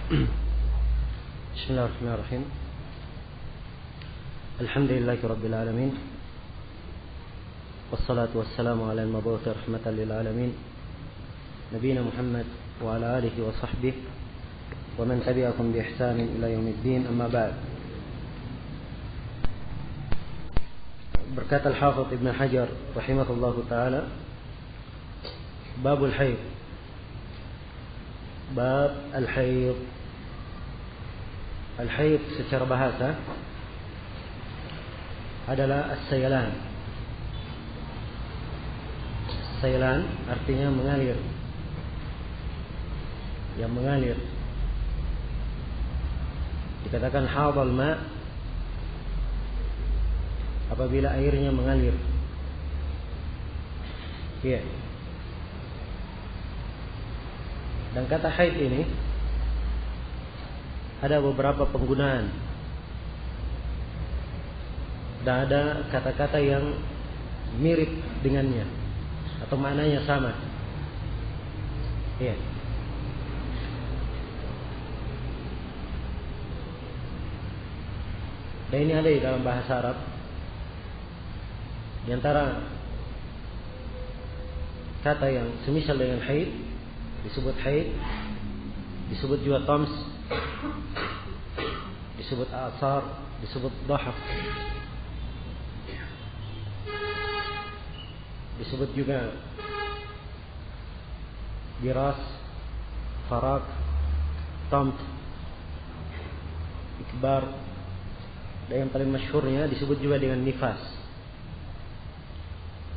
Bismillahirrahmanirrahim. Alhamdulillahi rabbil alamin. Wassalatu wassalamu ala al-mabu'uthi rahmatan lil alamin. Nabiyina Muhammad wa ala alihi wa sahbihi wa man tabi'ahum bi ihsanin ila yaumiddin. Amma ba'd. Berkata Al-Hafidz Ibn Hajar rahimahullahu taala, Babul Haid. Bab Al-Haid. Al-Haid secara bahasa adalah as-saylan. Saylan artinya mengalir. Yang mengalir. Dikatakan hadal ma apabila airnya mengalir. Iya. Dan kata haid ini ada beberapa penggunaan. Dan ada kata-kata yang mirip dengannya atau maknanya sama. Iya. Dan ini ada di dalam bahasa Arab. Di antara kata yang semisal dengan haid disebut haid, disebut juga tams, disebut asar, disebut dhahab, disebut juga diras, farak, tamt, ikbar, dan yang paling masyhurnya disebut juga dengan nifas.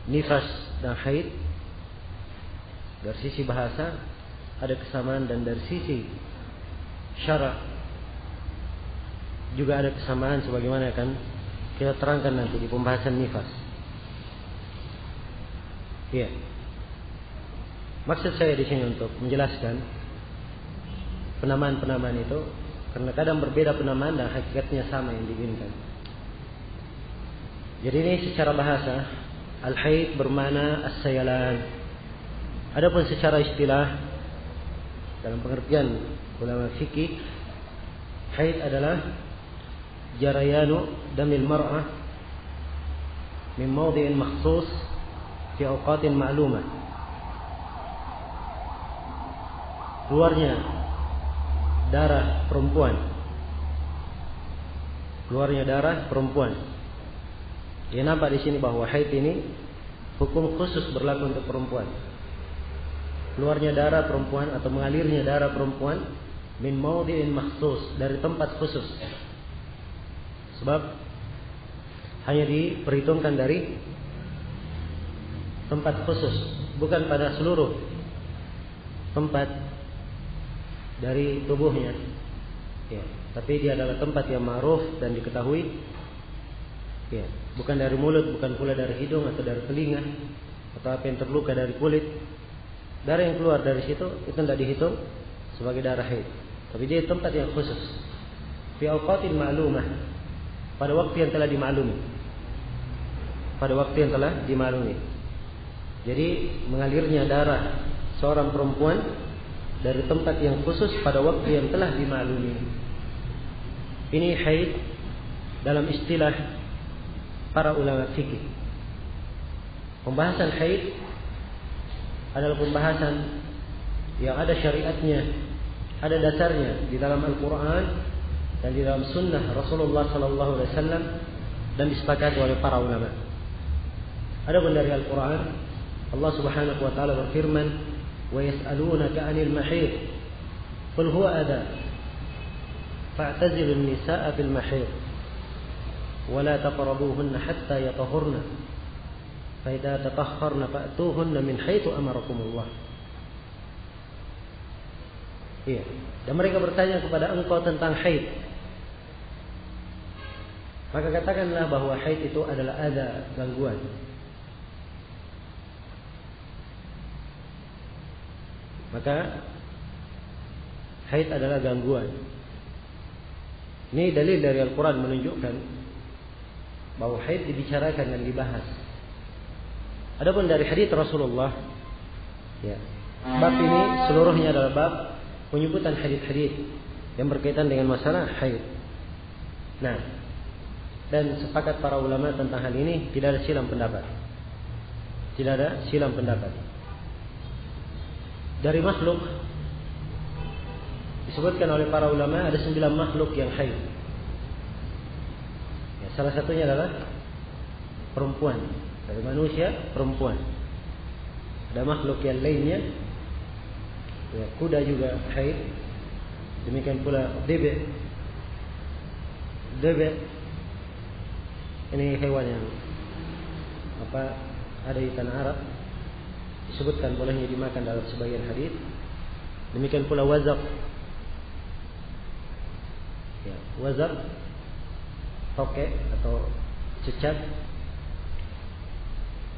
Nifas dan haid dari sisi bahasa ada kesamaan, dan dari sisi syara juga ada kesamaan, sebagaimana akan kita terangkan nanti di pembahasan nifas. Iya. Maksud saya di sini untuk menjelaskan penamaan-penamaan itu, karena kadang berbeda penamaan dan hakikatnya sama yang diinginkan. Jadi ini secara bahasa al-haid bermakna as-saylan. Adapun secara istilah dalam pengertian ulama fikih, haid adalah jarayanu damil mar'ah min mawdi'in makhsus fi awqatin ma'lumah. Keluarnya darah perempuan. Keluarnya darah perempuan. Ya, nampak di sini bahwa haid ini hukum khusus berlaku untuk perempuan. Keluarnya darah perempuan atau mengalirnya darah perempuan min mawdi'in makhsus, dari tempat khusus. Sebab hanya diperhitungkan dari tempat khusus, bukan pada seluruh tempat dari tubuhnya. Ya, tapi dia adalah tempat yang ma'ruf dan diketahui. Ya, bukan dari mulut, bukan pula dari hidung atau dari telinga atau apa yang terluka dari kulit. Darah yang keluar dari situ itu tidak dihitung sebagai darah haid, tapi dia tempat yang khusus. Fi awqatin ma'lumah, pada waktu yang telah dimaklumi. Pada waktu yang telah dimaklumi. Jadi mengalirnya darah seorang perempuan dari tempat yang khusus pada waktu yang telah dimaklumi. Ini haid dalam istilah para ulama fikih. Pembahasan haid adalah pembahasan yang ada syariatnya, ada dasarnya di dalam Al-Quran dan di dalam Sunnah Rasulullah Sallallahu Alaihi Wasallam, dan disepakati oleh para ulama. Adapun dari Al-Quran, Allah Subhanahu Wa Taala berfirman, wa yas'alunaka 'anil mahid, qul huwa adha, fa'tazilun nisaa fil mahid, wa la taqrabuhunna hatta yatahurna. Faida tatahharna fa'tuhunna min haitsu amarakumullah. Iya. Dan mereka bertanya kepada engkau tentang haid. Maka katakanlah bahwa haid itu adalah ada gangguan. Maka haid adalah gangguan. Ini dalil dari Al-Quran menunjukkan bahwa haid dibicarakan dan dibahas. Adapun dari hadits Rasulullah, ya, bab ini seluruhnya adalah bab penyebutan hadits-hadits yang berkaitan dengan masalah haid. Nah, dan sepakat para ulama tentang hal ini, tidak ada silang pendapat. Tidak ada silang pendapat. Dari makhluk disebutkan oleh para ulama ada 9 makhluk yang haid. Ya, salah satunya adalah perempuan. Dari manusia, perempuan. Ada makhluk yang lainnya, ya, kuda juga haid. Demikian pula bebek. Bebek ini hewan yang ada di tanah Arab, disebutkan bolehnya dimakan dalam sebagian hadis. Demikian pula wazak. Ya, wazak, tokek atau cecak,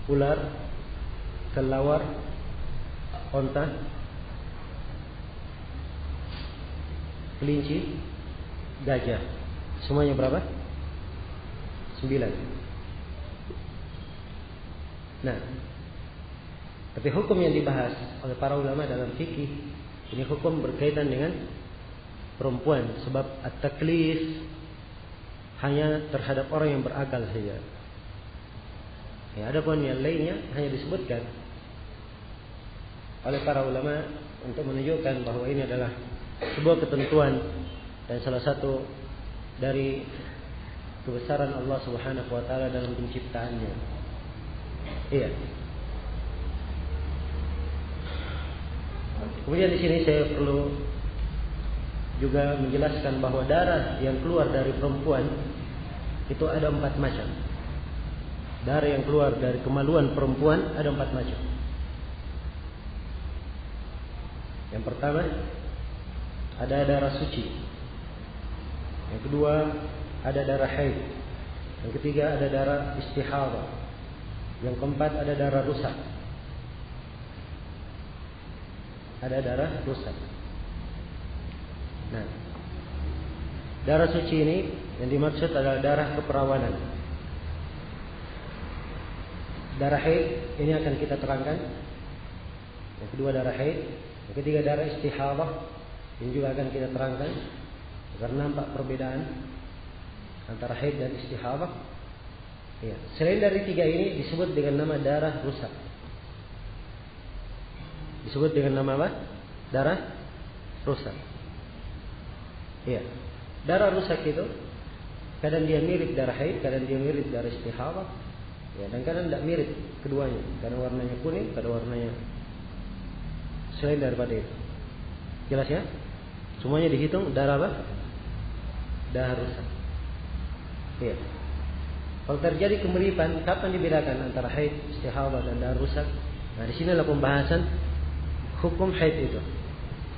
ular, kelawar, onta, kelinci, gajah. Semuanya berapa? 9. Nah, tapi hukum yang dibahas oleh para ulama dalam fikih ini hukum berkaitan dengan perempuan, sebab at-taklif hanya terhadap orang yang berakal saja. Ya, adapun yang lainnya hanya disebutkan oleh para ulama untuk menunjukkan bahwa ini adalah sebuah ketentuan dan salah satu dari kebesaran Allah Subhanahu wa taala dalam penciptaannya. Iya. Kemudian di sini saya perlu juga menjelaskan bahwa darah yang keluar dari perempuan itu ada 4 macam. Darah yang keluar dari kemaluan perempuan ada 4 macam. Yang pertama, ada darah suci. Yang kedua, ada darah haid. Yang ketiga, ada darah istihadah. Yang keempat, ada darah rusak. Ada darah rusak. Nah, darah suci ini yang dimaksud adalah darah keperawanan. Darah haid ini akan kita terangkan. Yang kedua darah haid. Yang ketiga darah istihadah. Ini juga akan kita terangkan agar nampak perbedaan antara haid dan istihadah. Ya. Selain dari 3 ini disebut dengan nama darah rusak. Disebut dengan nama apa? Darah rusak. Ya. Darah rusak itu kadang dia mirip darah haid, kadang dia mirip darah istihadah. Ya, dan kadang tidak mirip keduanya. Kadang warnanya kuning, kadang warnanya selain daripada itu. Jelas ya? Semuanya dihitung darah apa? Darah rusak. Iya. Kalau terjadi kemiripan, kapan dibedakan antara haid, istihadah dan darah rusak? Nah, di sini adalah pembahasan hukum haid itu.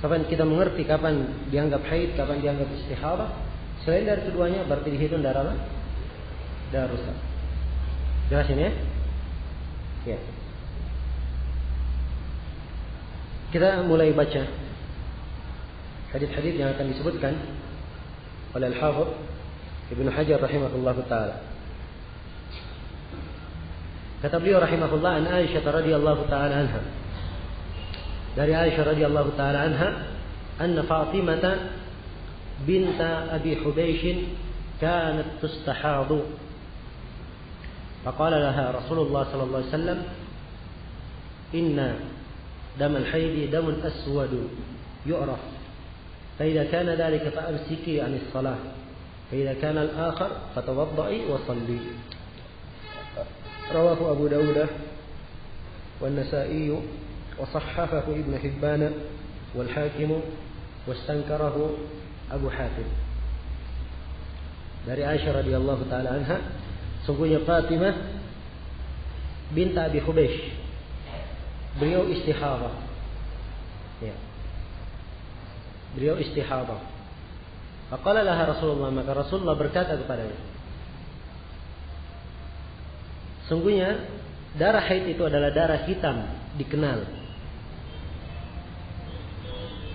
Kapan kita mengerti kapan dianggap haid, kapan dianggap istihadah? Selain dari keduanya berarti dihitung darah apa? Darah rusak. Jelas ini ya? Ya. Kita mulai baca hadis-hadis yang akan disebutkan oleh Al-Hafidz Ibnu Hajar rahimahullahu taala. Kata beliau rahimahullah, an Aisyah radhiyallahu taala anha. Dari Aisyah radhiyallahu taala anha, anna Fatimah bint Abi Hubaysh kanat tustahadu. Faqala laha Rasulullah sallallahu alaihi wasallam, inna dam al-hayd damun aswad yu'raf. فإذا كان ذلك فأمسكي عن الصلاة فإذا كان الآخر فتوضئي وصلي. رواه أبو داود والنسائي وصححه ابن حبان والحاكم واستنكره أبو حاتم. Dari Aisyah radhiyallahu taala anha, sungguhnya Fatimah bint Abi Hubaysh, beliau istihadah. Ya. Beliau istihadah. Faqala laha Rasulullah, maka Rasulullah berkata kepadanya, sungguhnya darah haid itu adalah darah hitam, dikenal.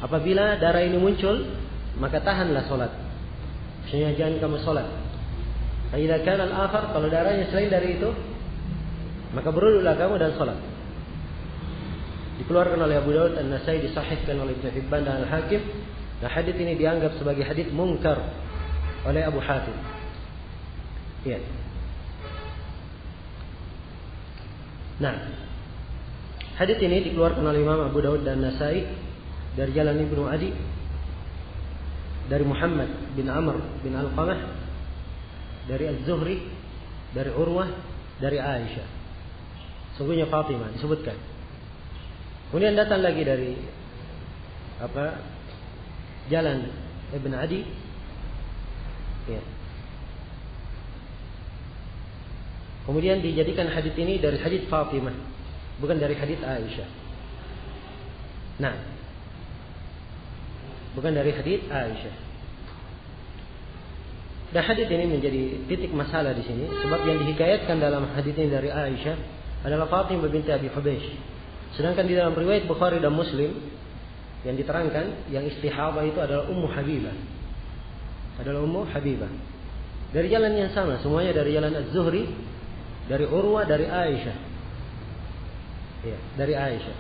Apabila darah ini muncul, maka tahanlah solat. Maksudnya jangan kamu solat. Idza kana al-akhar, kalau darahnya selain dari itu, maka berwudulah kamu dan solat. Dikeluarkan oleh Abu Daud, An-Nasai, disahihkan oleh Ibnu Hibban dan Al-Hakim Nah, hadits ini dianggap sebagai hadits munkar oleh Abu Hatim. Ya. Nah, hadits ini dikeluarkan oleh Imam Abu Daud dan Nasai dari jalan Ibnu Adi, dari Muhammad bin Amr bin Alqamah, dari Az-Zuhri, dari Urwah, dari Aisyah. Sungguhnya Fatimah disebutkan. Kemudian datang lagi dari jalan Ibn Adi. Ya. Kemudian dijadikan hadits ini dari hadits Fatimah, bukan dari hadits Aisyah. Nah, bukan dari hadits Aisyah. Dan hadits ini menjadi titik masalah di sini, sebab yang dihikayatkan dalam hadits ini dari Aisyah adalah Fatimah binti Abi Hubaysh. Sedangkan di dalam riwayat Bukhari dan Muslim yang diterangkan, yang istihadah itu adalah Ummu Habibah. Adalah Ummu Habibah. Dari jalan yang sama, semuanya dari jalan Az-Zuhri, dari Urwah, dari Aisyah. Ya, dari Aisyah.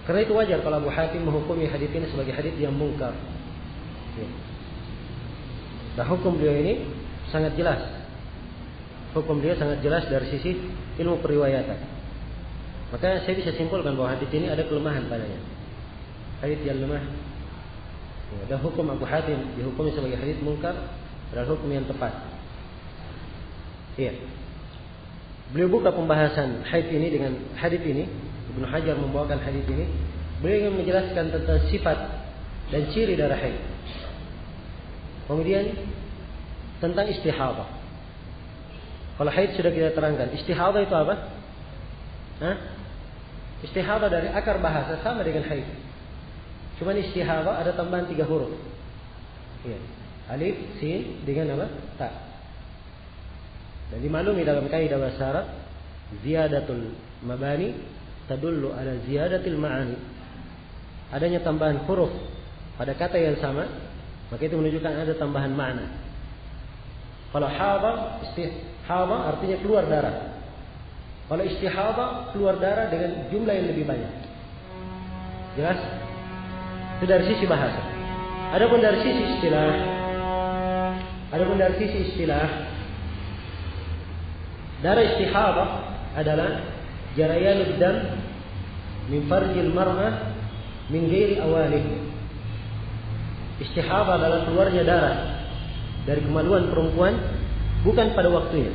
Karena itu wajar kalau Abu Hatim menghukumi hadits ini sebagai hadits yang mungkar. Ya. Nah, hukum beliau ini sangat jelas. Hukum beliau sangat jelas dari sisi ilmu periwayatan. Maka saya bisa simpulkan bahwa hadits ini ada kelemahan padanya. Hadits yang lemah. Ya, dan hukum Abu Hatim dihukumi sebagai hadits mungkar adalah hukum yang tepat. Iya. Beliau buka pembahasan hadits ini dengan hadits ini. Ibnu Hajar membawakan hadits ini. Beliau ingin menjelaskan tentang sifat dan ciri darah haid. Kemudian tentang istihadah. Kalau haid sudah kita terangkan. Istihadah itu apa? Istihadah dari akar bahasa sama dengan haid. Cuma istihadah ada tambahan 3 huruf. Ya. Alif, sin dengan apa? Ta. Dan dimaklumi dalam kaidah bahasa Arab, ziyadatul mabani tadullu ala ziyadatil ma'ani. Adanya tambahan huruf pada kata yang sama, maka itu menunjukkan ada tambahan makna. Kalau haba, istihadah artinya keluar darah. Kalau istihadah keluar darah dengan jumlah yang lebih banyak. Jelas? Itu dari sisi bahasa. Adapun dari sisi istilah, darah istihadah adalah jarayanud dam min farjil mar'ah min ghairi awalih. Istihadah adalah keluarnya darah dari kemaluan perempuan bukan pada waktunya.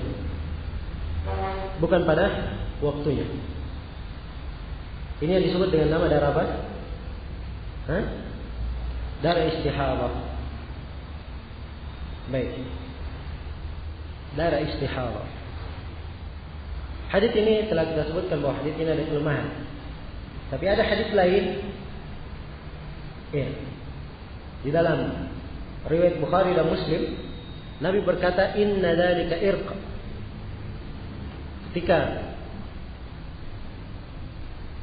Bukan pada waktunya. Ini yang disebut dengan nama darah apa? Darah istihadah. Baik. Darah istihadah. Hadits ini telah kita sebutkan bahwa hadits ini ada kelemahan. Tapi ada hadits lain. Ya. Di dalam riwayat Bukhari dan Muslim, Nabi berkata, "Inna dzalika irq." Ketika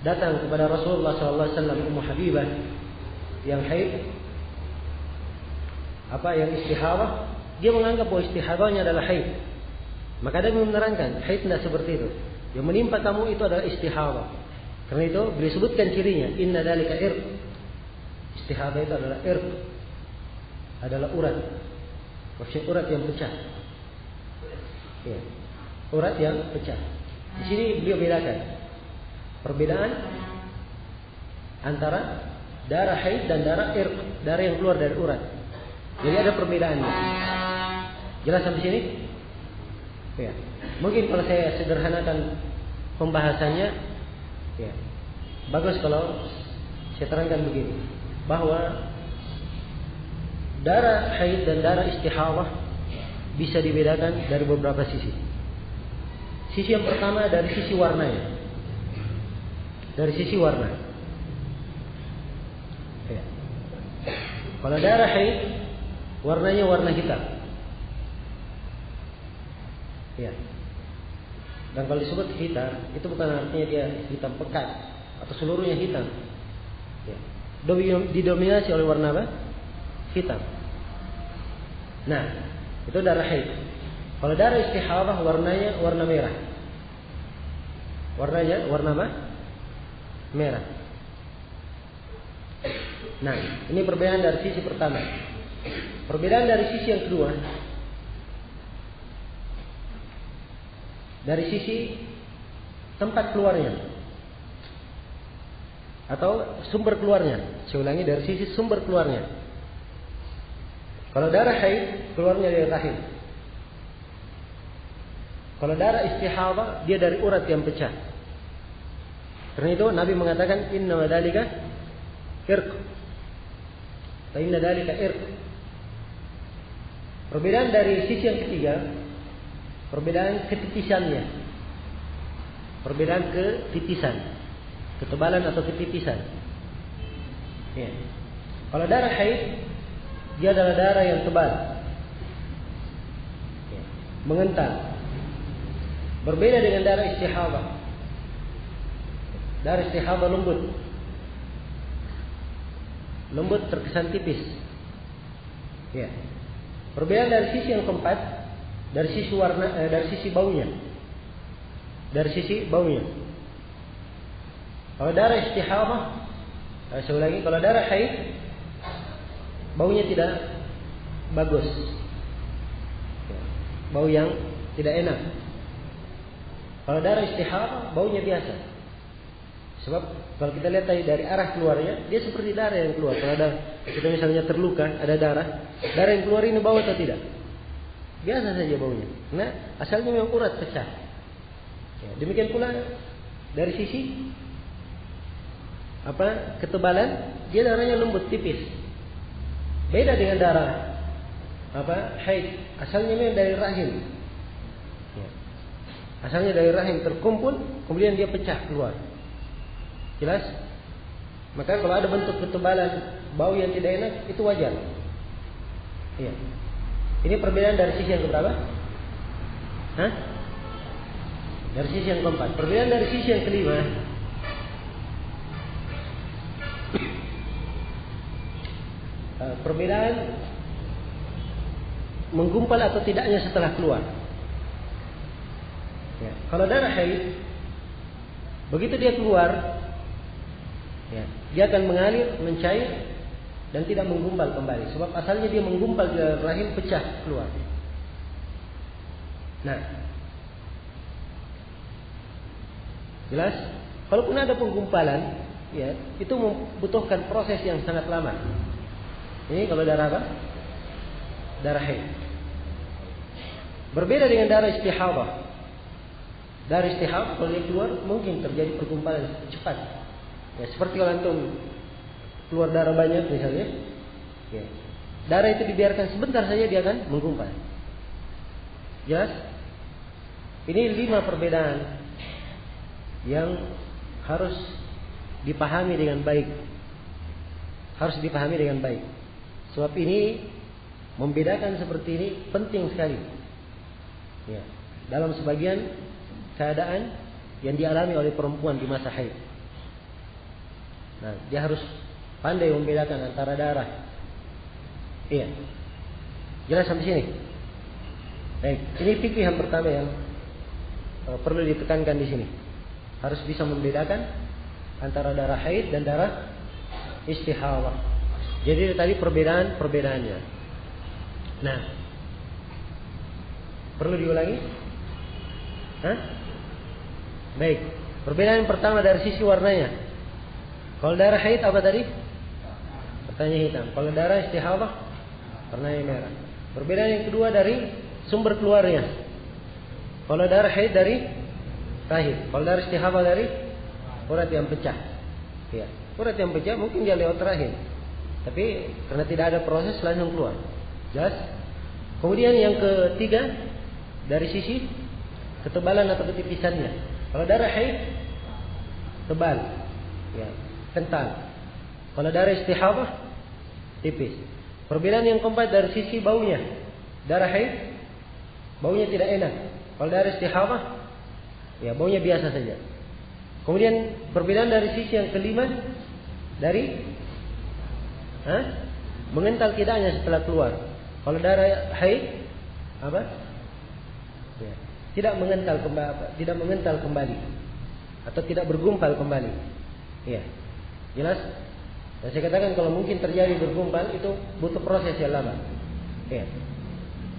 datang kepada Rasulullah SAW Ummu Habibah yang haid, yang istihadah, dia menganggap bahwa istihadahnya adalah haid. Maka dia menerangkan, haid tidak seperti itu. Yang menimpa kamu itu adalah istihadah. Karena itu beliau sebutkan cirinya, inna dzalika irq. Istihadah itu adalah irq, adalah urat. Maksudnya urat yang pecah. Ya. Urat yang pecah. Di sini beliau bedakan perbedaan antara darah haid dan darah irq, darah yang keluar dari urat. Jadi ada perbedaannya. Jelas sampai sini? Ya. Mungkin kalau saya sederhanakan pembahasannya, ya, bagus kalau saya terangkan begini, bahwa darah haid dan darah istihadah bisa dibedakan dari beberapa sisi. Sisi yang pertama dari sisi warnanya. Dari sisi warna. Ya. Kalau darah haid, warnanya warna hitam. Ya. Dan kalau disebut hitam, itu bukan artinya dia hitam pekat atau seluruhnya hitam. Ya. Didominasi oleh warna apa? Hitam. Nah, itu darah haid. Kalau darah istihadah warnanya warna merah. Warnanya warna apa? Merah. Nah, ini perbedaan dari sisi pertama. Perbedaan dari sisi yang kedua, dari sisi tempat keluarnya atau sumber keluarnya. Saya ulangi, dari sisi sumber keluarnya. Kalau darah haid keluarnya dari rahim. Kalau darah istihadah dia dari urat yang pecah. Karena itu Nabi mengatakan inna dzalika irq. Fa inna dzalika irq. Perbedaan dari sisi yang ketiga, perbedaan ketitisannya. Perbedaan ketitisan, ketebalan atau ketitisan. Ya. Kalau darah haid dia adalah darah yang tebal, ya, mengental. Berbeda dengan darah istihadah. Darah istihadah lembut terkesan tipis. Ya. Perbedaan dari sisi yang keempat, dari sisi warna, dari sisi baunya. Dari sisi baunya. Kalau darah istihadah, saya ulangi, kalau darah haid baunya tidak bagus, bau yang tidak enak. Kalau darah istihadah baunya biasa. Sebab kalau kita lihat dari arah keluarnya, dia seperti darah yang keluar. Kalau ada kita misalnya terluka, ada darah yang keluar ini bau atau tidak? Biasa saja baunya. Nah, asalnya memang urat pecah. Ya, demikian pula dari sisi ketebalan, dia darahnya lembut tipis. Beda dengan darah haid, asalnya memang dari rahim. Ya. Asalnya dari rahim terkumpul, kemudian dia pecah keluar. Jelas? Maka kalau ada bentuk ketebalan bau yang tidak enak, itu wajar. Iya. Ini perbedaan dari sisi yang keberapa? Dari sisi yang keempat. Perbedaan dari sisi yang kelima. Perbedaan menggumpal atau tidaknya setelah keluar. Ya. Kalau darah haid, begitu dia keluar, ya, dia akan mengalir, mencair, dan tidak menggumpal kembali. Sebab asalnya dia menggumpal di rahim, pecah keluar. Nah, jelas. Kalaupun ada penggumpalan, ya, itu membutuhkan proses yang sangat lama. Ini kalau darah apa? Darah haid. Berbeda dengan darah istihadah. Darah istihadah kalau dia keluar mungkin terjadi pergumpalan cepat. Ya, seperti kalau antum keluar darah banyak misalnya, ya, darah itu dibiarkan sebentar saja dia akan menggumpal. Jelas? Ini 5 perbedaan yang harus dipahami dengan baik. Harus dipahami dengan baik. Sebab ini membedakan seperti ini penting sekali. Ya, dalam sebagian keadaan yang dialami oleh perempuan di masa haid. Nah, dia harus pandai membedakan antara darah. Iya. Jelas sampai sini? Baik, ini fikih yang pertama yang perlu ditekankan di sini. Harus bisa membedakan antara darah haid dan darah istihadah. Jadi tadi perbedaannya. Nah, perlu diulangi? Baik, perbedaan yang pertama dari sisi warnanya. Kalau darah haid apa tadi? Warnanya hitam. Kalau darah istihadah warnanya merah. Perbedaan yang kedua dari sumber keluarnya. Kalau darah haid dari rahim. Kalau darah istihadah dari urat yang pecah. Ya, urat yang pecah mungkin dia lewat rahim. Tapi karena tidak ada proses langsung keluar. Jelas? Kemudian yang ketiga dari sisi ketebalan atau ketipisannya. Kalau darah haid tebal, ya, kental. Kalau darah istihadah tipis. Perbedaan yang keempat dari sisi baunya. Darah haid baunya tidak enak. Kalau darah istihadah, ya, baunya biasa saja. Kemudian perbedaan dari sisi yang kelima dari mengental tidaknya setelah keluar. Kalau darah haid apa? Ya, tidak mengental kembali atau tidak bergumpal kembali. Ya. Jelas? Dan saya katakan kalau mungkin terjadi bergumpal itu butuh proses yang lama. Ya.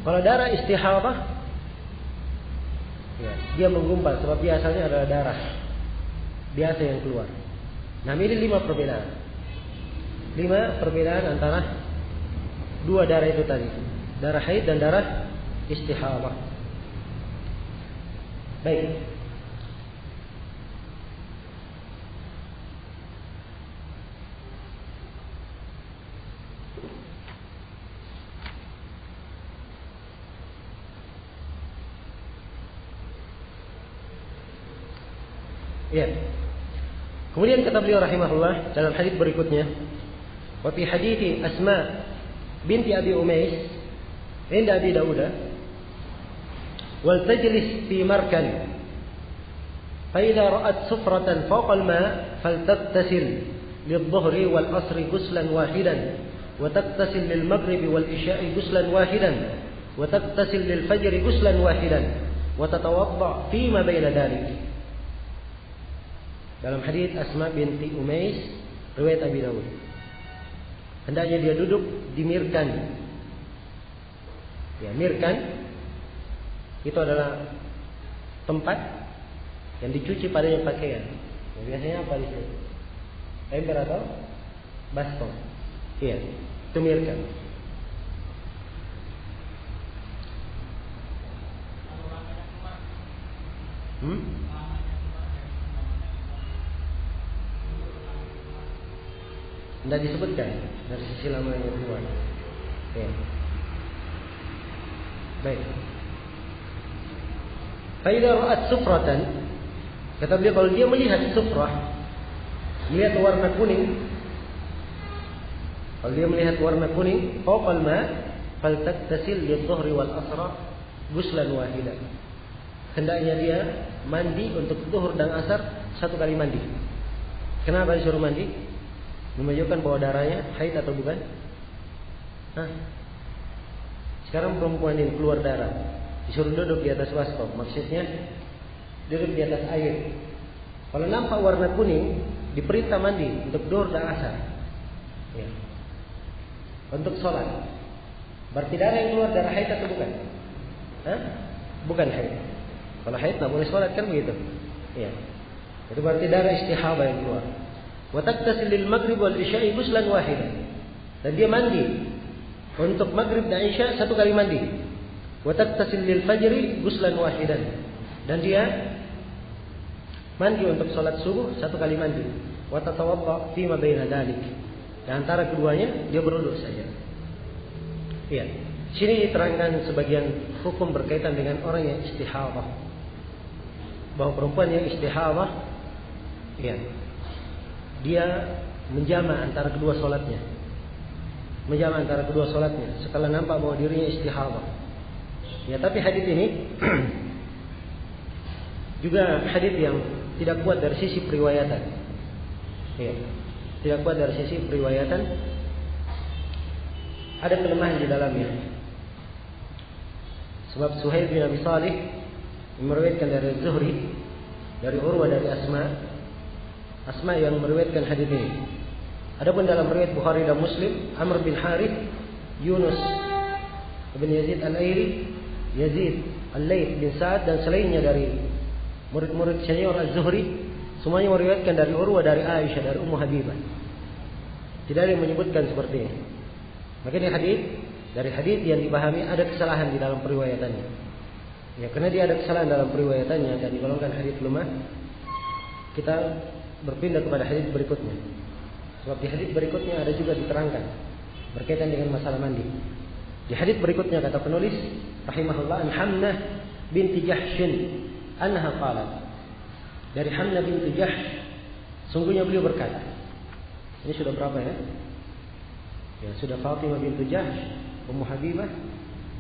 Kalau darah istihadah, ya, dia menggumpal sebab biasanya adalah darah biasa yang keluar. Nah, ini 5 perbedaan. 5 perbedaan antara dua darah itu tadi, darah haid dan darah istihadah. Baik. Ya. Kemudian kata beliau rahimahullah dalam hadis berikutnya, wa fi hadithi Asma binti Abi Umais inda Abi Dawud, wal tajlis fi markan fa idza ra'at sufratan fawqa al-ma' faltaghtasil lidh-dhuhri wal 'asri ghuslan wahidan wa taghtasil lil maghribi wal isya'i ghuslan wahidan wa taghtasil lil fajri ghuslan wahidan wa tatawadda fi ma baina dhalik. Dalam hadis Asma binti Umais riwayat Abi Dawud, hendaknya dia duduk di mirkan. Ya, mirkan itu adalah tempat yang dicuci padanya pakaian. Ya, biasanya apa di sini? Ember atau baskom? Iya, itu mirkan. Tidak disebutkan dari sisi lama yang keluar. Ya. Baik. Faidah ra'at sufratan, kata beliau kalau dia melihat sufrah, melihat warna kuning, kalau dia melihat warna kuning, fawqal ma, faltaghtasil lidh-dhuhri wal 'asra ghuslan wahidan. Hendaknya dia mandi untuk zuhur dan asar 1 kali mandi. Kenapa disuruh mandi? Menunjukkan bahwa darahnya haid atau bukan? Sekarang perempuan ini keluar darah, disuruh duduk di atas baskom, maksudnya duduk di atas air. Kalau nampak warna kuning, diperintah mandi untuk zuhur dan asar. Ya. Untuk sholat. Berarti darah yang keluar darah haid atau bukan? Bukan haid. Kalau haid tak boleh sholat, kan begitu? Ya. Itu berarti darah istihadah yang keluar. Wa taghtasil lil maghrib wal isya'i ghuslan wahidan. Dan dia mandi untuk maghrib dan isya 1 kali mandi. Wa taghtasil lil fajri ghuslan wahidan. Dan dia mandi untuk salat subuh 1 kali mandi. Wa tatawadda fi ma baina dzalik. Di antara keduanya dia berwudu saja. Iya. Sini diterangkan sebagian hukum berkaitan dengan orang yang istihadah. Bahwa perempuan yang istihadah, iya, dia menjama antara kedua solatnya. Menjama antara kedua solatnya setelah nampak bahwa dirinya istihadah. Ya, tapi hadis ini juga hadis yang tidak kuat dari sisi periwayatan. Ya, tidak kuat dari sisi periwayatan. Ada kelemahan di dalamnya. Sebab Suhaib bin Abi Salih meriwayatkan dari Zuhri, dari Urwah, dari Asma yang meriwayatkan hadis ini. Adapun dalam riwayat Bukhari dan Muslim, Amr bin Harith, Yunus bin Yazid Al-Airi, Yazid Al-Layth bin Sa'ad dan selainnya dari murid-murid senior Az-Zuhri, semuanya meriwayatkan dari Urwah, dari Aisyah, dari Ummu Habibah. Tidak ada yang menyebutkan seperti ini. Makanya dari hadis yang dipahami ada kesalahan di dalam periwayatannya. Ya, karena dia ada kesalahan dalam periwayatannya dan digolongkan hadis lemah, kita berpindah kepada hadis berikutnya. Sebab di hadis berikutnya ada juga diterangkan berkaitan dengan masalah mandi. Di hadis berikutnya kata penulis rahimahullah, an Hamnah binti Jahshin anha qalat. Dari Hamnah binti Jahsh, sungguhnya beliau berkata. Ini sudah berapa ya? Ya, sudah Fatimah binti Jahsh, Ummu Habibah,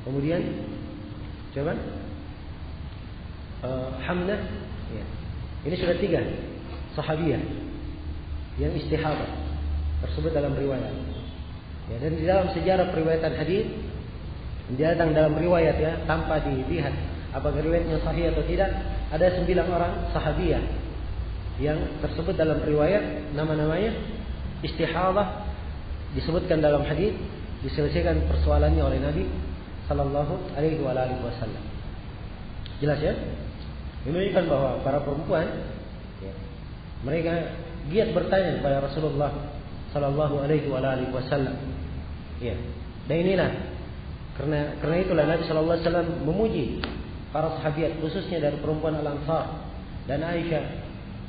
kemudian coba Hamnah, ya. Ini sudah 3 sahabiyah yang istihadah tersebut dalam riwayat. Ya, dan di dalam sejarah periwayatan hadis datang dalam riwayat ya, tanpa dilihat apakah riwayatnya sahih atau tidak, ada 9 orang sahabiyah yang tersebut dalam riwayat nama-namanya istihadah disebutkan dalam hadis diselesaikan persoalannya oleh Nabi sallallahu alaihi wasallam. Jelas ya? Ini menunjukkan bahwa para perempuan ya, mereka giat bertanya kepada Rasulullah sallallahu alaihi wasallam. Ya. Dan inilah karena itulah Nabi sallallahu alaihi wasallam memuji para sahabat khususnya dari perempuan Al-Ansar, dan Aisyah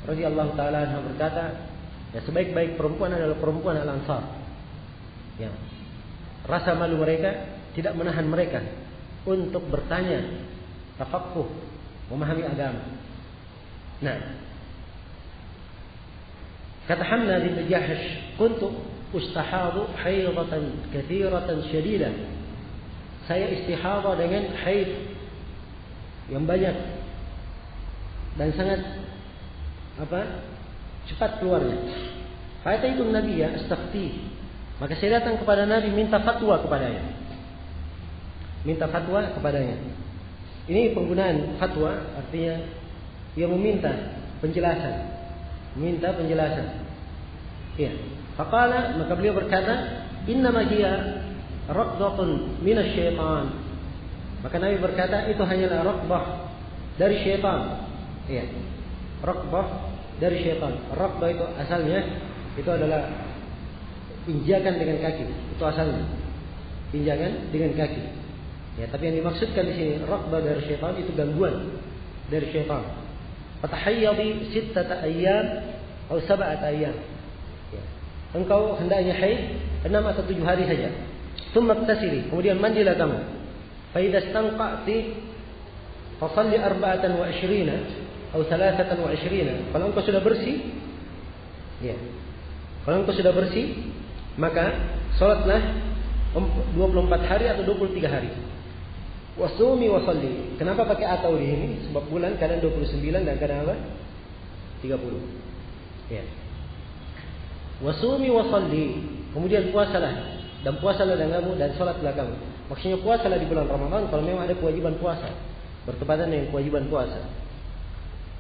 radhiyallahu taala anha berkata, ya sebaik-baik perempuan adalah perempuan Al-Ansar. Ya. Rasa malu mereka tidak menahan mereka untuk bertanya, tafaqquh, memahami agama. Nah, kata Hamna bin Jahsh, kuntu ustahadu haidatan katsiratan syadidah. Saya istihadah dengan haid yang banyak dan sangat cepat keluarnya. Fa'ataitu an-nabiyya astafti. Maka saya datang kepada Nabi minta fatwa kepadanya. Ini penggunaan fatwa artinya ia meminta penjelasan. Ya. Faqala, maka beliau berkata, innama hiya raqdatun minasyaitan. Maka Nabi berkata, itu hanyalah raqdah dari syaitan. Ya. Raqdah dari syaitan. Raqdah itu asalnya itu adalah injakan dengan kaki. Itu asalnya. Injakan dengan kaki. Ya, tapi yang dimaksudkan di sini raqdah dari syaitan itu gangguan dari syaitan. Fatahayyadi 6 ayyam atau 7 ayyam. Ya. Engkau hendaknya haid 6 atau 7 hari saja. Tsumma iktasili, kemudian mandilah kamu. Fa idza istanqati fa shalli 24 atau 23. Kalau engkau sudah bersih, ya. Kalau engkau sudah bersih, maka salatlah 24 hari atau 23 hari. Wasumi wasalli. Kenapa pakai atau di sini? Sebab bulan kadang 29 dan kadang apa? 30. Ya. Wasumi wasalli. Kemudian puasalah dan puasalah dan kamu dan salatlah kamu. Maksudnya puasalah di bulan Ramadan kalau memang ada kewajiban puasa. Bertepatan dengan kewajiban puasa.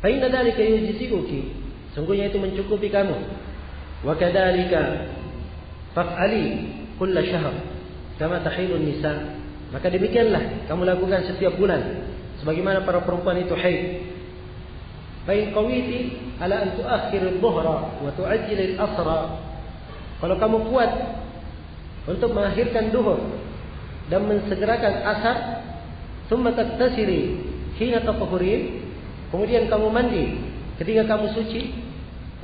Fa inna dzalika yujzi'uki. Sungguhnya itu mencukupi kamu. Wa kadzalika faf'ali kull syahr kama tahilun nisa. Maka demikianlah kamu lakukan setiap bulan sebagaimana para perempuan itu haid. Fa in qawiti ala an tu'akhkhir adh-dhuhra wa tu'ajjil al-'asra. Kalau kamu kuat untuk mengakhirkan duhur dan mensegerakan asar, thumma taktasiri hina tatahhurin, kemudian kamu mandi ketika kamu suci,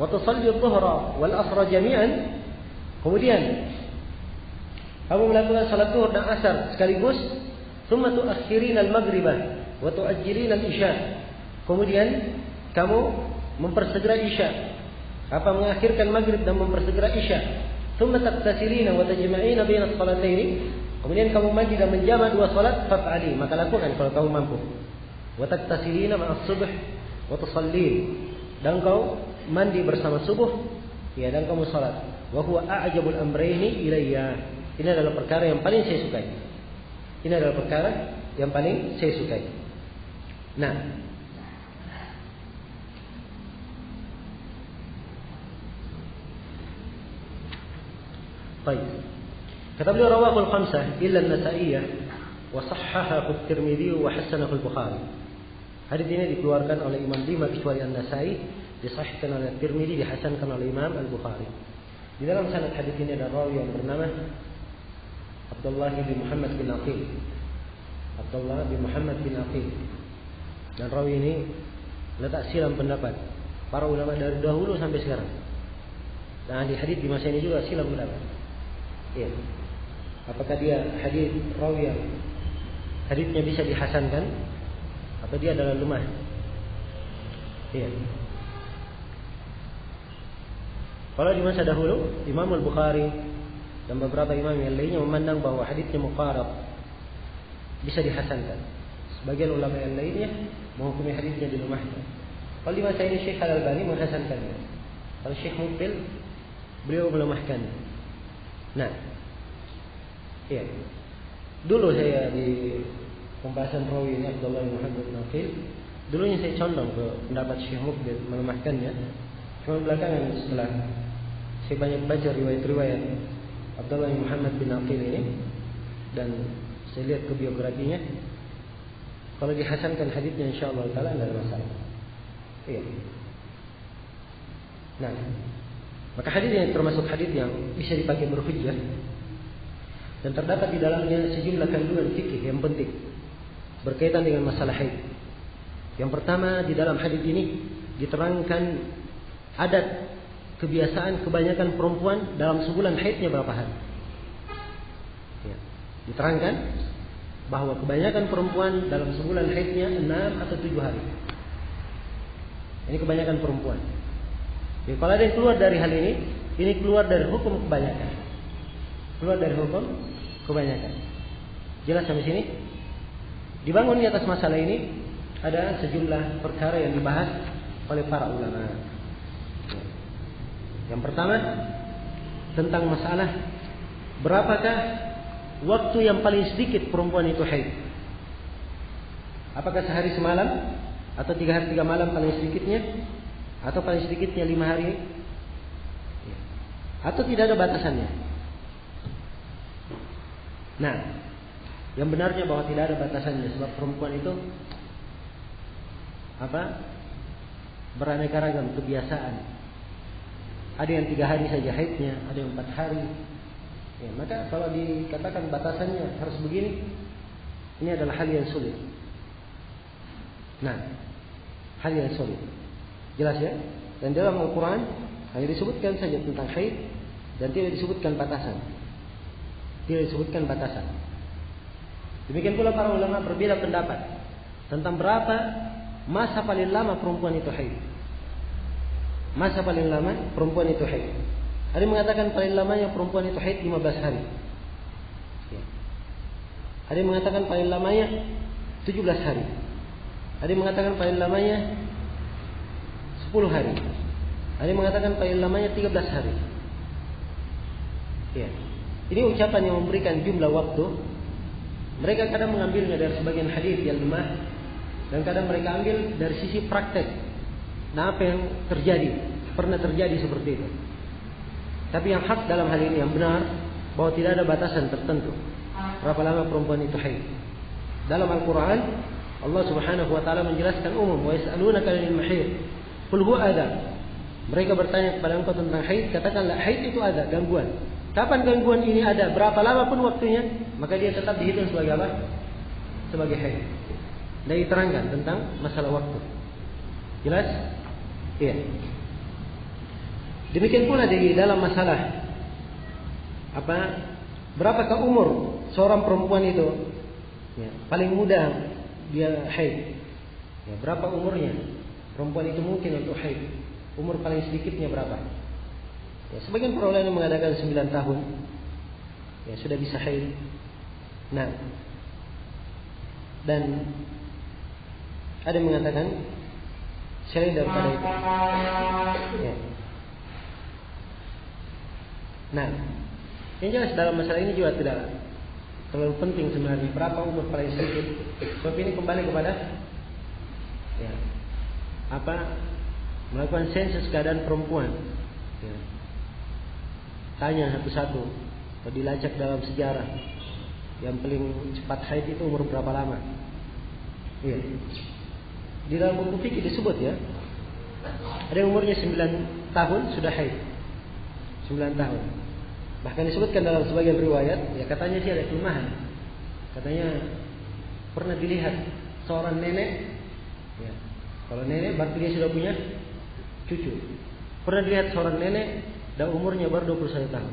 wa tusalli adh-dhuhra wal 'asra jami'an, kemudian kamu melakukan salat zuhur dan asar sekaligus, thumma tu'akhirina al-maghribah wa tu'ajjilina al-isya. Kemudian kamu mempersegera isya. Mengakhirkan maghrib dan mempersegera isya. Thumma taqtasilina wa tajma'ina baina as-salataini. Kemudian kamu mandi dan menjama 2 salat, fa'ali, maka lakukan kalau kamu mampu. Wa taqtasilina ma'a as-subh wa tusallin. Dan kau mandi bersama subuh, ya, dan kamu salat. Wa huwa a'jabul amrayni ilayya. Ini adalah perkara yang paling saya sukai. Nah, baik. Kata beliau rawahul khamsah illa an-Nasa'iyyah wa sahhahahu at-Tirmidzi wa hasanahu al-Bukhari. Hadis ini dikeluarkan oleh Imam 5 kecuali An-Nasa'i, disahihkan oleh At-Tirmidzi, dihasankan oleh Imam Al-Bukhari. Di dalam sanad hadis ini ada rawi yang bernama Abdullah bin Muhammad bin Aqil. Dan rawi ini letak silam pendapat para ulama dari dahulu sampai sekarang. Nah, di hadis di masa ini juga silam pendapat. Ya. Apakah dia hadis rawi yang hadisnya bisa dihasankan atau dia adalah lemah? Iya. Kalau di masa dahulu Imam Al-Bukhari dan beberapa imam yang lainnya memandang bahwa hadisnya muqarab, bisa dihasankan. Sebagian ulama yang lainnya menghukumi hadisnya dilemahkan. Kalau di masa ini Syekh Al-Albani menghasankannya. Kalau Syekh Muqbil beliau melemahkannya. Nah, iya. Dulu saya di pembahasan rawi ini Abdullah bin Muhammad bin Aqil, dulunya saya condong ke pendapat Syekh Muqbil melemahkannya. Cuma belakangan setelah Saya banyak baca riwayat-riwayat Abdullah bin Muhammad bin Aqil ini, dan saya lihat ke biografinya. Kalau dihasankan haditsnya insyaallah taala tidak ada masalah. Iya. Nah, maka hadits ini termasuk hadits yang bisa dipakai berhujjah, dan terdapat di dalamnya sejumlah kandungan fikih yang penting berkaitan dengan masalah haid. Yang pertama, di dalam hadits ini diterangkan adat kebiasaan kebanyakan perempuan dalam sebulan haidnya berapa hari. Ya. Diterangkan bahwa kebanyakan perempuan dalam sebulan haidnya 6 atau 7 hari. Ini kebanyakan perempuan. Jadi kalau ada yang keluar dari hal ini keluar dari hukum kebanyakan. Keluar dari hukum kebanyakan. Jelas sampai sini? Dibangun di atas masalah ini ada sejumlah perkara yang dibahas oleh para ulama. Yang pertama, tentang masalah berapakah waktu yang paling sedikit perempuan itu haid. Apakah sehari semalam, atau 3 hari 3 malam paling sedikitnya, atau paling sedikitnya 5 hari, atau tidak ada batasannya. Nah, yang benarnya bahwa tidak ada batasannya, sebab perempuan itu beraneka ragam kebiasaan. Ada yang 3 hari saja haidnya, ada yang 4 hari. Ya, maka kalau dikatakan batasannya harus begini, ini adalah hal yang sulit. Nah, hal yang sulit. Jelas ya? Dan dalam Al-Quran hanya disebutkan saja tentang haid dan tidak disebutkan batasan. Tidak disebutkan batasan. Demikian pula para ulama berbeda pendapat tentang berapa masa paling lama perempuan itu haid. Masa paling lama perempuan itu haid. Ada yang mengatakan paling lamanya perempuan itu haid 15 hari. Ya. Ada yang mengatakan paling lamanya 17 hari. Ada yang mengatakan paling lamanya 10 hari. Ada yang mengatakan paling lamanya 13 hari. Ya. Ini ucapan yang memberikan jumlah waktu. Mereka kadang mengambilnya dari sebagian hadis yang lemah, dan kadang mereka ambil dari sisi praktek. Nah, apa yang terjadi? Pernah terjadi seperti itu. Tapi yang hak dalam hal ini, yang benar, bahwa tidak ada batasan tertentu berapa lama perempuan itu haid. Dalam Al-Quran, Allah Subhanahu wa taala menjelaskan umum, wa yas'alunaka 'anil mahid qul huwa adha. Mereka bertanya kepada engkau tentang haid, katakanlah haid itu ada gangguan. Kapan gangguan ini ada? Berapa lama pun waktunya, maka dia tetap dihitung sebagai apa? Sebagai haid. Dan diterangkan tentang masalah waktu. Jelas? Iya. Demikian pula di dalam masalah berapakah umur seorang perempuan itu? Ya, paling muda dia haid. Ya, berapa umurnya? Perempuan itu mungkin untuk haid. Umur paling sedikitnya berapa? Ya, sebagian para ulama mengatakan 9 tahun. Ya, sudah bisa haid. Nah, dan ada yang mengatakan selain daripada itu. Ya. Nah, yang jelas dalam masalah ini juga tidak terlalu penting sebenarnya berapa umur paling sedikit. Sebab ini kembali kepada melakukan sensus keadaan perempuan. Ya. Tanya satu-satu, atau dilacak dalam sejarah, yang paling cepat haid itu umur berapa lama? Iya. Di dalam buku fikih disebut ya, ada yang umurnya 9 tahun sudah haid. 9 tahun. Bahkan disebutkan dalam sebagian riwayat, ya katanya sih ada kelemahan. Katanya pernah dilihat seorang nenek, ya, kalau nenek berarti dia sudah punya cucu. Pernah dilihat seorang nenek dan umurnya baru 21 tahun.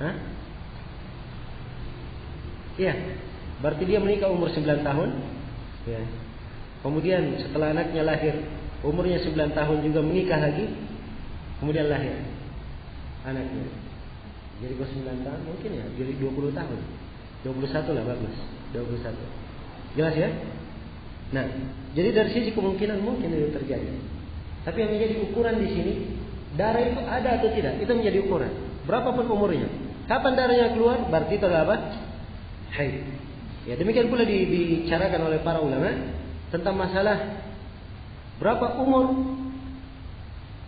Hah? Iya, berarti dia menikah umur 9 tahun. Ya. Kemudian setelah anaknya lahir, umurnya 9 tahun juga menikah lagi. Kemudian lahir anaknya. Jadi 9 tahun mungkin ya, jadi 20 tahun. 21 lah bagus. 21. Jelas ya? Nah, jadi dari sisi kemungkinan mungkin itu terjadi. Tapi yang menjadi ukuran di sini, darah itu ada atau tidak, itu menjadi ukuran. Berapapun umurnya. Kapan darahnya keluar, berarti itu adalah apa? Haid. Ya, demikian pula dibicarakan oleh para ulama tentang masalah berapa umur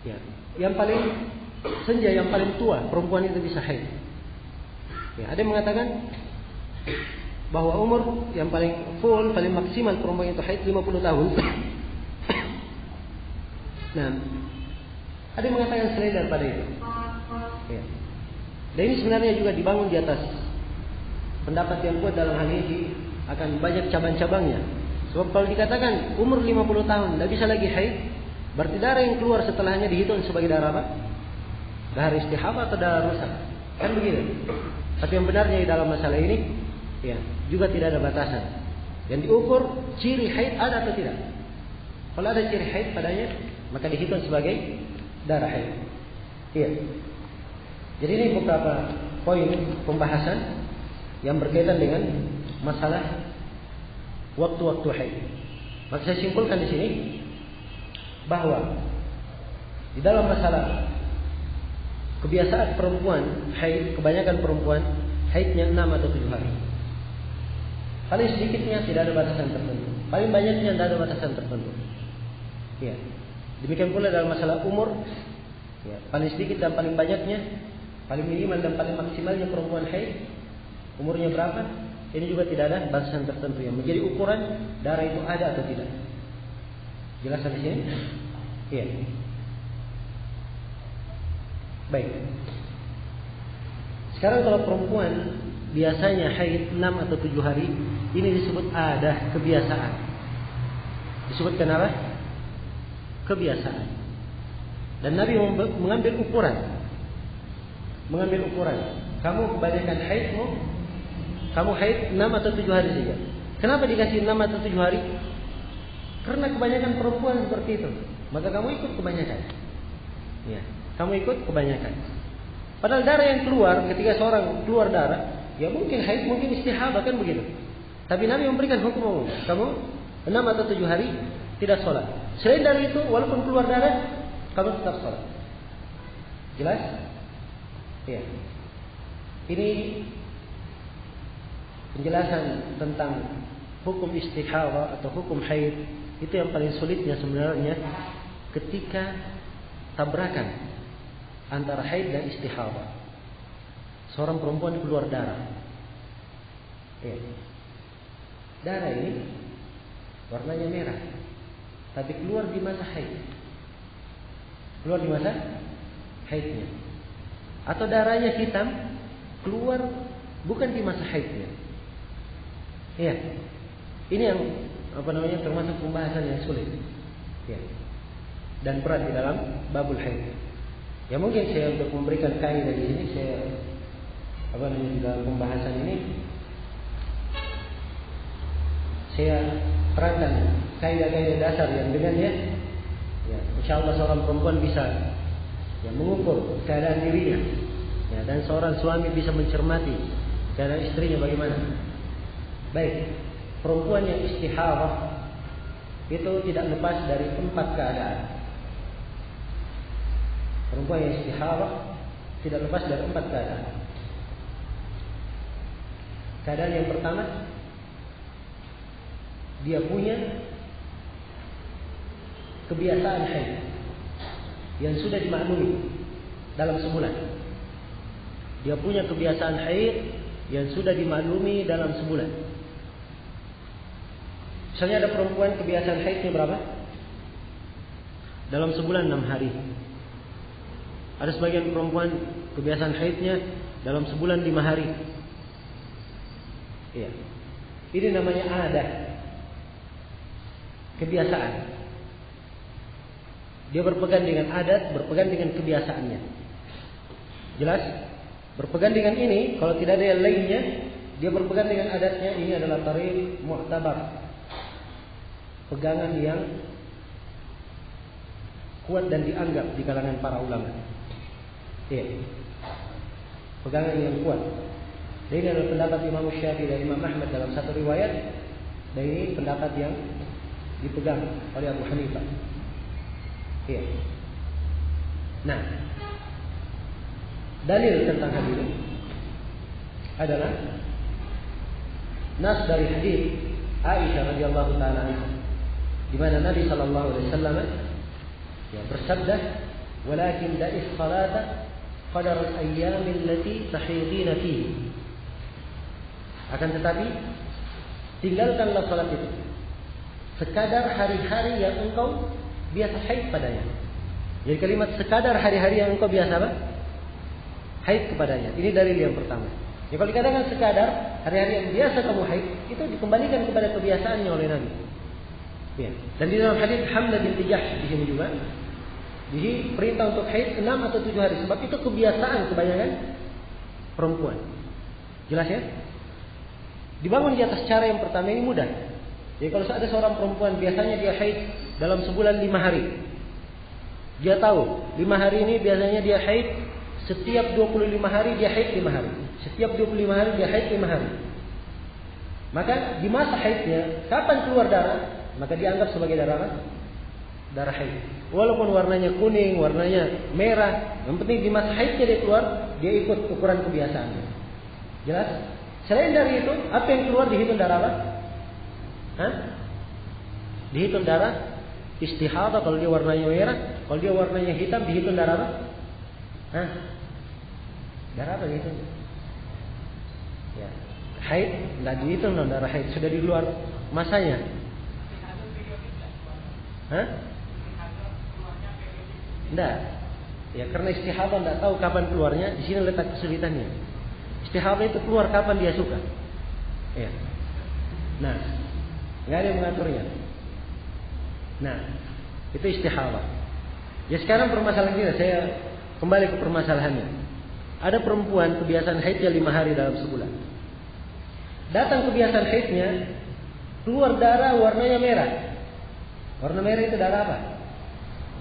ya yang paling senja, yang paling tua perempuan itu bisa haid. Ya, ada yang mengatakan bahwa umur yang paling full, paling maksimal perempuan itu haid 50 tahun. Nah, ada yang mengatakan selain daripada itu. Ya. Dan ini sebenarnya juga dibangun di atas pendapat yang kuat dalam hal ini akan banyak cabang-cabangnya. Sebab kalau dikatakan umur 50 tahun tidak bisa lagi haid, berarti darah yang keluar setelahnya dihitung sebagai darah apa? Darah istihadah atau darah rusak. Kan begitu. Tapi yang benarnya di dalam masalah ini, ya, juga tidak ada batasan. Yang diukur ciri haid ada atau tidak. Kalau ada ciri haid padanya, maka dihitung sebagai darah haid. Iya. Jadi ini beberapa poin pembahasan yang berkaitan dengan masalah waktu-waktu haid. Maka saya simpulkan di sini bahwa di dalam masalah kebiasaan perempuan haid, kebanyakan perempuan haidnya 6 atau 7 hari. Paling sedikitnya tidak ada batasan tertentu, paling banyaknya tidak ada batasan tertentu. Ya. Demikian pula dalam masalah umur, ya, paling sedikit dan paling banyaknya, paling minimal dan paling maksimalnya perempuan haid umurnya berapa? Ini juga tidak ada batasan tertentu yang menjadi ukuran darah itu ada atau tidak. Jelas di sini? Iya. Baik. Sekarang kalau perempuan biasanya haid 6 atau 7 hari, ini disebut ada kebiasaan. Disebut kenapa? Kebiasaan. Dan Nabi mengambil ukuran. Kamu kebanyakan haidmu, kamu haid 6 atau 7 hari saja. Kenapa dikasih 6 atau 7 hari? Karena kebanyakan perempuan seperti itu. Maka kamu ikut kebanyakan. Ya, kamu ikut kebanyakan. Padahal darah yang keluar ketika seorang keluar darah, ya mungkin haid, mungkin istihadah, kan begitu. Tapi Nabi memberikan hukum umum. Kamu 6 atau 7 hari tidak sholat. Selain dari itu, walaupun keluar darah, kamu tetap sholat. Jelas? Ya. Ini penjelasan tentang hukum istihadah atau hukum haid. Itu yang paling sulitnya sebenarnya ketika tabrakan antara haid dan istihadah. Seorang perempuan keluar darah. Ya. Darah ini warnanya merah, tapi keluar di masa haid. Keluar di masa haidnya. Atau darahnya hitam, keluar bukan di masa haidnya. Ya. Ini yang termasuk pembahasan yang sulit. Ya. Dan berat di dalam babul haid. Ya mungkin saya untuk memberikan kaidah di sini, saya di dalam pembahasan ini saya terangkan kaidah-kaidah dasar yang dengannya, ya, insyaallah seorang perempuan bisa mengukur keadaan dirinya, ya, dan seorang suami bisa mencermati keadaan istrinya bagaimana. Baik, perempuan yang istihadah itu tidak lepas dari 4 keadaan. Perempuan yang istihadah tidak lepas dari 4 keadaan. Keadaan yang pertama, dia punya kebiasaan haid yang sudah dimaklumi dalam sebulan. Dia punya kebiasaan haid yang sudah dimaklumi dalam sebulan. Misalnya ada perempuan kebiasaan haidnya berapa? Dalam sebulan 6 hari. Ada sebagian perempuan kebiasaan haidnya dalam sebulan 5 hari. Iya. Ini namanya adat. Kebiasaan. Dia berpegang dengan adat, berpegang dengan kebiasaannya. Jelas? Berpegang dengan ini, kalau tidak ada yang lainnya, dia berpegang dengan adatnya. Ini adalah tarikh mu'tabar. Pegangan yang kuat dan dianggap di kalangan para ulama. Iya. Pegangan yang kuat. Dan ini adalah pendapat Imam Syafi'i dan Imam Ahmad dalam satu riwayat. Dan ini pendapat yang dipegang oleh Abu Hanifah. Iya. Nah, dalil tentang hal ini adalah nas dari hadis Aisyah radhiyallahu taala anha, di mana Nabi sallallahu alaihi wasallam bersabda, walakin da'is salata qadar al-ayyam allati tahidina fihi. Akan tetapi tinggalkanlah salat itu sekadar hari-hari yang engkau biasa haid padanya. Jadi kalimat sekadar hari-hari yang engkau biasa apa? Haid kepadanya. Ini dalil yang pertama. Ya, kalau dikatakan sekadar hari-hari yang biasa kamu haid, itu dikembalikan kepada kebiasaannya oleh Nabi. Ya. Dan di dalam hadis Hamzah binti Jahsh di sini juga, jadi perintah untuk haid 6 atau 7 hari, sebab itu kebiasaan kebanyakan perempuan. Jelas ya? Dibangun di atas cara yang pertama ini mudah. Jadi kalau ada seorang perempuan biasanya dia haid dalam sebulan 5 hari. Dia tahu 5 hari ini biasanya dia haid, setiap 25 hari dia haid 5 hari. Setiap 25 hari dia haid 5 hari. Maka di masa haidnya, kapan keluar darah, maka dianggap sebagai darah apa? Darah haid. Walaupun warnanya kuning, warnanya merah, yang penting di masa haidnya dia keluar, dia ikut ukuran kebiasaannya. Jelas? Selain dari itu, apa yang keluar dihitung darah apa? Hah? Dihitung darah istihadah kalau dia warnanya merah, kalau dia warnanya hitam dihitung darah apa? Hah? Darah apa gitu? Ya, haid nggak dihitung dong, darah haid sudah di luar masanya. Hah? Enggak. Ya karena istihadah enggak tahu kapan keluarnya, di sini letak kesulitannya. Istihadah itu keluar kapan dia suka. Ya. Nah, nggak ada yang mengaturnya. Nah, itu istihadah. Ya sekarang permasalahan kita, saya kembali ke permasalahannya. Ada perempuan kebiasaan haidnya 5 hari dalam sebulan. Datang kebiasaan haidnya, keluar darah warnanya merah. Warna merah itu darah apa?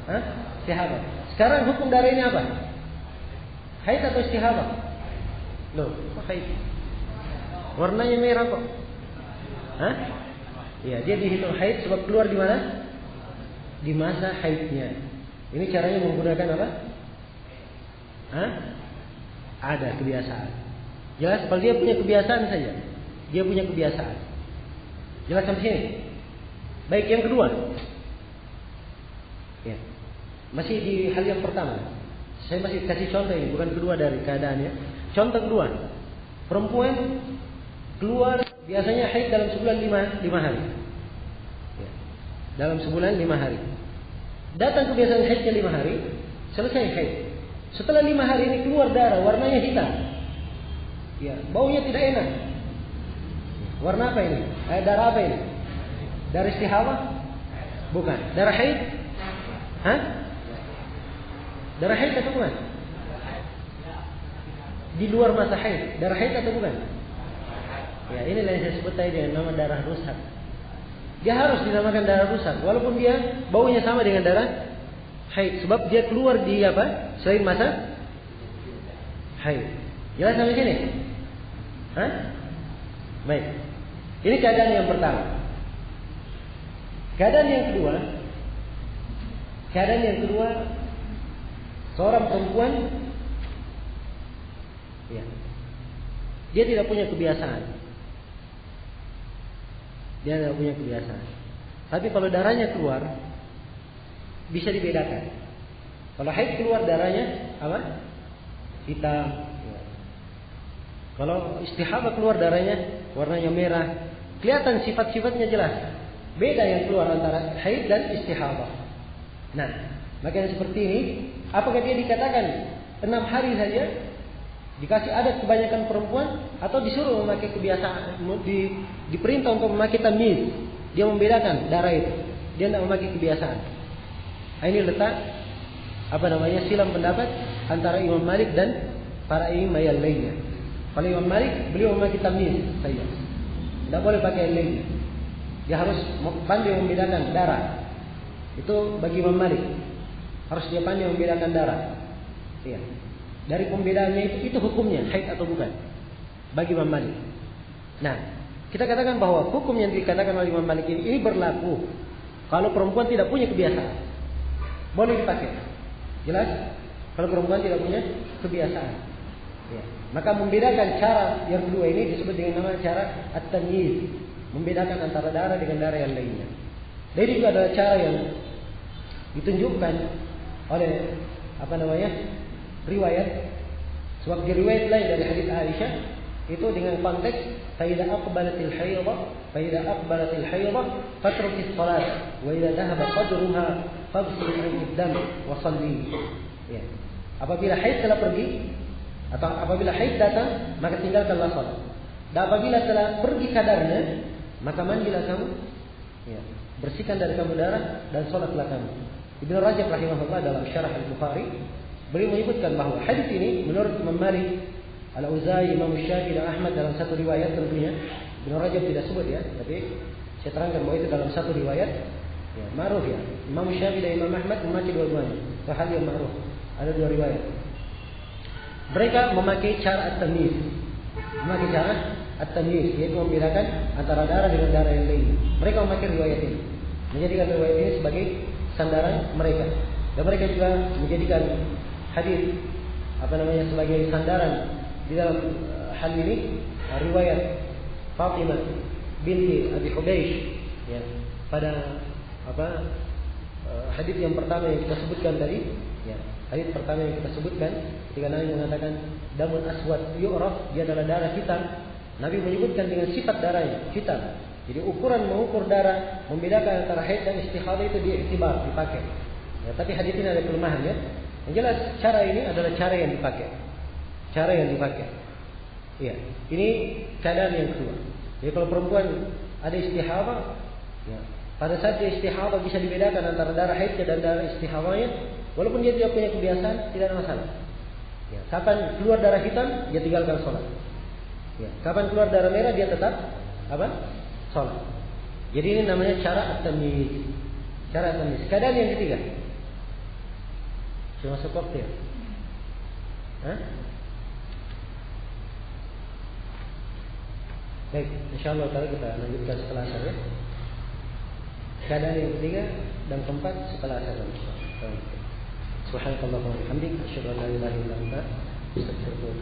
Hah? Istihadah. Sekarang hukum darah ini apa? Haid atau istihadah? Loh, kok haid? Warnanya merah kok. Hah? Ya, dia dihitung haid sebab keluar di mana? Di masa haidnya. Ini caranya menggunakan apa? Hah? Ada kebiasaan. Jelas kalau dia punya kebiasaan saja. Dia punya kebiasaan. Jelas sampai sini? Baik, yang kedua. Ya. Masih di hal yang pertama. Saya masih kasih contoh ini, bukan kedua dari keadaannya. Contoh kedua. Perempuan keluar biasanya haid dalam sebulan 5 hari. Ya. Dalam sebulan 5 hari. Datang kebiasaan haidnya 5 hari, selesai haid. Setelah 5 hari ini keluar darah, warnanya hitam. Ya, baunya tidak enak. Warna apa ini? Darah apa ini? Darah istihadah? Bukan. Darah haid? Hah? Darah haid atau bukan? Di luar masa haid, darah haid atau bukan? Ya, inilah yang saya sebut tadi dengan nama darah rusak. Dia harus dinamakan darah rusak, walaupun dia baunya sama dengan darah haid, sebab dia keluar di apa? Selain masa haid. Jelas sampai sini? Hah? Baik. Ini keadaan yang pertama. Keadaan yang kedua, seorang perempuan, ya, dia tidak punya kebiasaan. Tapi kalau darahnya keluar, bisa dibedakan. Kalau haid keluar darahnya apa? Hitam. Ya. Kalau istihadah keluar darahnya warnanya merah, kelihatan sifat-sifatnya jelas. Beda yang keluar antara haid dan istihadah. Nah, makanya seperti ini, apakah dia dikatakan 6 hari saja dikasih adat kebanyakan perempuan, atau disuruh memakai kebiasaan, diperintah untuk memakai tamyiz, dia membedakan darah itu, dia tidak memakai kebiasaan. Ini letak silang pendapat antara Imam Malik dan para imam yang lainnya. Kalau Imam Malik, beliau memakai tamyiz saja, tidak boleh pakai yang lainnya. Dia harus pandai membedakan darah. Itu bagi Imam Malik, harus dia pandai membedakan darah. Iya. Dari pembedaannya itu hukumnya haid atau bukan bagi Imam Malik. Nah, kita katakan bahwa hukum yang dikatakan oleh Imam Malik ini berlaku kalau perempuan tidak punya kebiasaan. Boleh dipakai. Jelas? Kalau perempuan tidak punya kebiasaan. Ya. Maka membedakan cara yang kedua ini disebut dengan nama cara at-tamyiz, membedakan antara darah dengan darah yang lainnya. Dan itu adalah cara yang ditunjukkan oleh riwayat. Sebab di riwayat lain dari hadits Aisyah itu dengan konteks فإذا أقبلت الحيضة فاترك الصلاة وإذا ذهب قدرها فاغسل عنك الدم وصلي. Ya. Apabila haid telah pergi atau apabila haid datang, maka tinggalkanlah salat. Dan apabila telah pergi kadarnya, maka mandilah kamu, ya, bersihkan dari kamu darah dan salatlah kamu. Ibnu Rajab rahimahullah dalam Syarah Al-Bukhari beliau menyebutkan bahwa hadis ini menurut Imam Malik, Al-Auza'i, Imam Syafi'i dan Ahmad dalam satu riwayat tentunya. Ibnu Rajab tidak sebut ya, tapi saya terangkan bahwa itu dalam satu riwayat. Ya, ma'ruf ya. Imam Syafi'i dan Imam Ahmad memakai dua-duanya. Itu hal yang ma'ruf. Ada dua riwayat. Mereka memakai cara at-tamyiz. Memakai cara at-tamyiz, yaitu membedakan antara darah dengan darah yang lain. Mereka memakai riwayat ini, menjadikan riwayat ini sebagai sandaran mereka. Dan mereka juga menjadikan hadis sebagai sandaran di dalam hal ini riwayat Fatimah binti Abi Hubaysh, ya, pada hadis yang pertama yang kita sebutkan tadi, ya, hadis pertama yang kita sebutkan ketika Nabi mengatakan damun aswad yu'raf, dia adalah darah hitam. Nabi menyebutkan dengan sifat darahnya hitam. Jadi ukuran mengukur darah membedakan antara haid dan istihadah itu diiktibar, dipakai. Ya, tapi hadis ini ada kelemahannya. Yang jelas cara ini adalah cara yang dipakai. Cara yang dipakai. Iya, ini keadaan yang kedua. Jadi kalau perempuan ada istihadah, ya, pada saat dia istihadah bisa dibedakan antara darah haidnya dan darah istihadahnya, walaupun dia tidak punya kebiasaan, tidak ada masalah. Ya, kapan keluar darah hitam, dia tinggalkan sholat. Ya, kapan keluar darah merah, dia tetap sholat. Jadi ini namanya cara at-tamyiz. Cara at-tamyiz. Keadaan yang ketiga. Cuma seperti ya. Baik, insyaallah kita lanjutkan setelah asar ya. Keadaan yang ketiga dan keempat setelah asar. Subhanakallahumma wa bihamdika asyhadu an la ilaha illa anta astaghfiruka